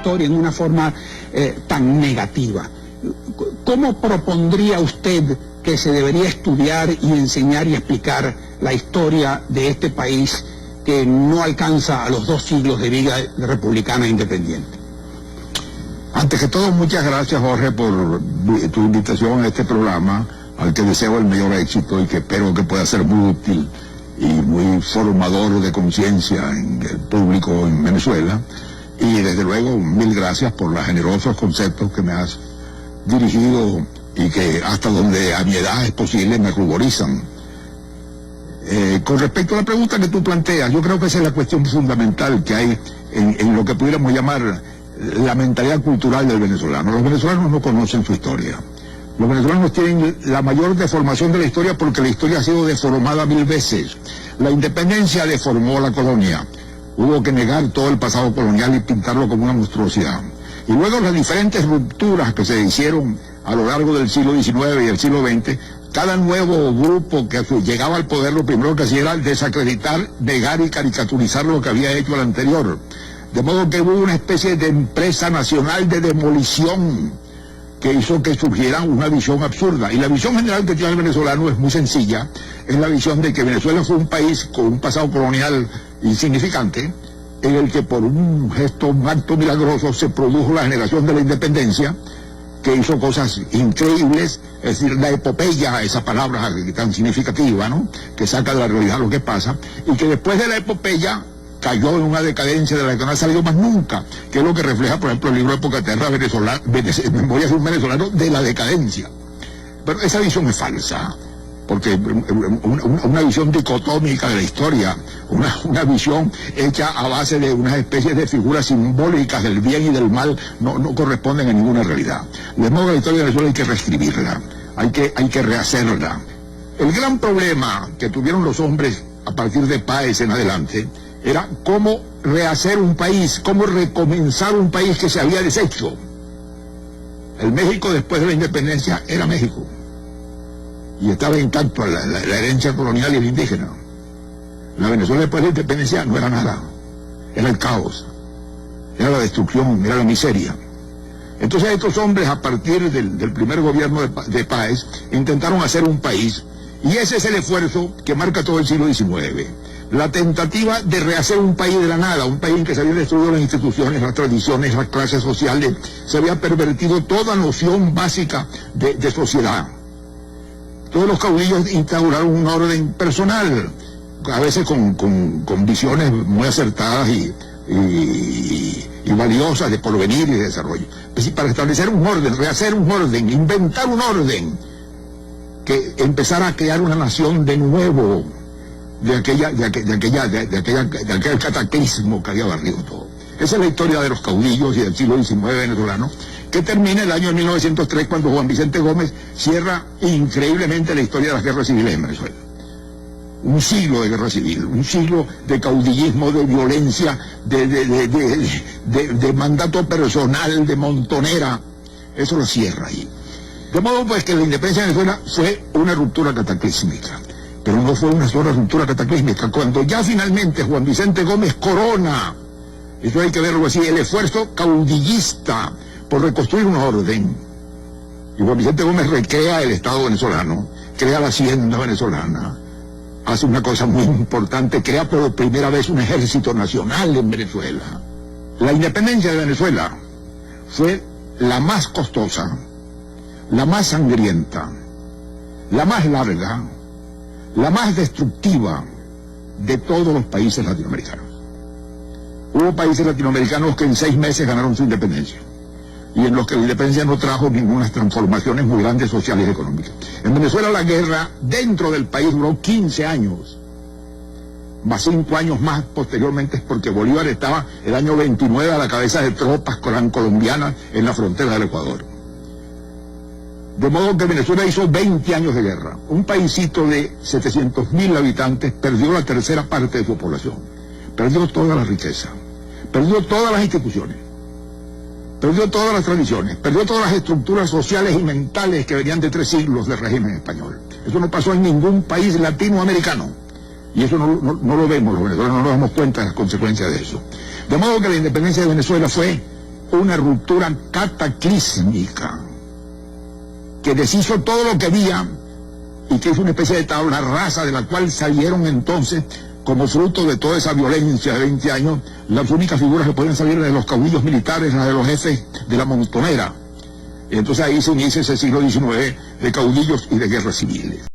historia en una forma tan negativa. ¿Cómo propondría usted que se debería estudiar y enseñar y explicar la historia de este país que no alcanza a los 2 siglos de vida republicana e independiente? Antes que todo, muchas gracias, Jorge, por tu invitación a este programa, al que deseo el mayor éxito y que espero que pueda ser muy útil y muy formador de conciencia en el público en Venezuela. Y desde luego, mil gracias por los generosos conceptos que me has dirigido y que hasta donde a mi edad es posible me ruborizan. Con respecto a la pregunta que tú planteas, yo creo que esa es la cuestión fundamental que hay en lo que pudiéramos llamar la mentalidad cultural del venezolano. Los venezolanos no conocen su historia. Los venezolanos tienen la mayor deformación de la historia porque la historia ha sido deformada 1000 veces. La independencia deformó la colonia. Hubo que negar todo el pasado colonial y pintarlo como una monstruosidad. Y luego las diferentes rupturas que se hicieron a lo largo del siglo XIX y el siglo XX, cada nuevo grupo que llegaba al poder lo primero que hacía era desacreditar, negar y caricaturizar lo que había hecho el anterior. De modo que hubo una especie de empresa nacional de demolición que hizo que surgiera una visión absurda. Y la visión general que tiene el venezolano es muy sencilla. Es la visión de que Venezuela fue un país con un pasado colonial insignificante, en el que por un gesto, un acto milagroso, se produjo la generación de la independencia, que hizo cosas increíbles, es decir, la epopeya, esa palabra tan significativa, ¿no?, que saca de la realidad lo que pasa, y que después de la epopeya cayó en una decadencia de la que no ha salido más nunca, que es lo que refleja, por ejemplo, el libro Época Terra, Memorias de un venezolano, de la decadencia. Pero esa visión es falsa, porque una visión dicotómica de la historia, una visión hecha a base de unas especies de figuras simbólicas del bien y del mal, no corresponden a ninguna realidad. De modo que la historia de Venezuela hay que reescribirla, hay que rehacerla. El gran problema que tuvieron los hombres a partir de Páez en adelante era cómo rehacer un país, cómo recomenzar un país que se había deshecho. El México después de la independencia era México, y estaba intacto la herencia colonial y el indígena. La Venezuela después de la independencia no era nada, era el caos, era la destrucción, era la miseria. Entonces estos hombres, a partir del primer gobierno de Páez, intentaron hacer un país, y ese es el esfuerzo que marca todo el siglo XIX. La tentativa de rehacer un país de la nada, un país en que se habían destruido las instituciones, las tradiciones, las clases sociales, se había pervertido toda noción básica de sociedad. Todos los caudillos instauraron un orden personal, a veces con visiones muy acertadas y valiosas de porvenir y de desarrollo. Para establecer un orden, rehacer un orden, inventar un orden, que empezara a crear una nación de nuevo, de aquel cataclismo que había barrido todo. Esa es la historia de los caudillos y del siglo XIX venezolano, que termina el año 1903 cuando Juan Vicente Gómez cierra increíblemente la historia de las guerras civiles en Venezuela. Un siglo de guerra civil, un siglo de caudillismo, de violencia, de mandato personal, de montonera. Eso lo cierra ahí. De modo pues que la independencia de Venezuela fue una ruptura cataclísmica. Pero no fue una sola ruptura cataclísmica. Cuando ya finalmente Juan Vicente Gómez corona, eso hay que verlo así, el esfuerzo caudillista por reconstruir un orden. Y Juan Vicente Gómez recrea el Estado venezolano, crea la hacienda venezolana, hace una cosa muy importante, crea por primera vez un ejército nacional en Venezuela. La independencia de Venezuela fue la más costosa, la más sangrienta, la más larga, la más destructiva de todos los países latinoamericanos. Hubo países latinoamericanos que en 6 meses ganaron su independencia, y en los que la independencia no trajo ninguna transformaciones muy grandes sociales y económicas. En Venezuela la guerra dentro del país duró 15 años, más 5 años más posteriormente, porque Bolívar estaba el año 29 a la cabeza de tropas colombianas en la frontera del Ecuador. De modo que Venezuela hizo 20 años de guerra. Un paisito de 700.000 habitantes perdió la tercera parte de su población. Perdió toda la riqueza. Perdió todas las instituciones. Perdió todas las tradiciones. Perdió todas las estructuras sociales y mentales que venían de 3 siglos del régimen español. Eso no pasó en ningún país latinoamericano. Y eso no lo vemos, los venezolanos no nos damos cuenta de las consecuencias de eso. De modo que la independencia de Venezuela fue una ruptura cataclísmica que deshizo todo lo que había y que hizo una especie de tabla rasa de la cual salieron entonces, como fruto de toda esa violencia de 20 años, las únicas figuras que podían salir de los caudillos militares, las de los jefes de la montonera. Y entonces ahí se inicia ese siglo XIX de caudillos y de guerras civiles.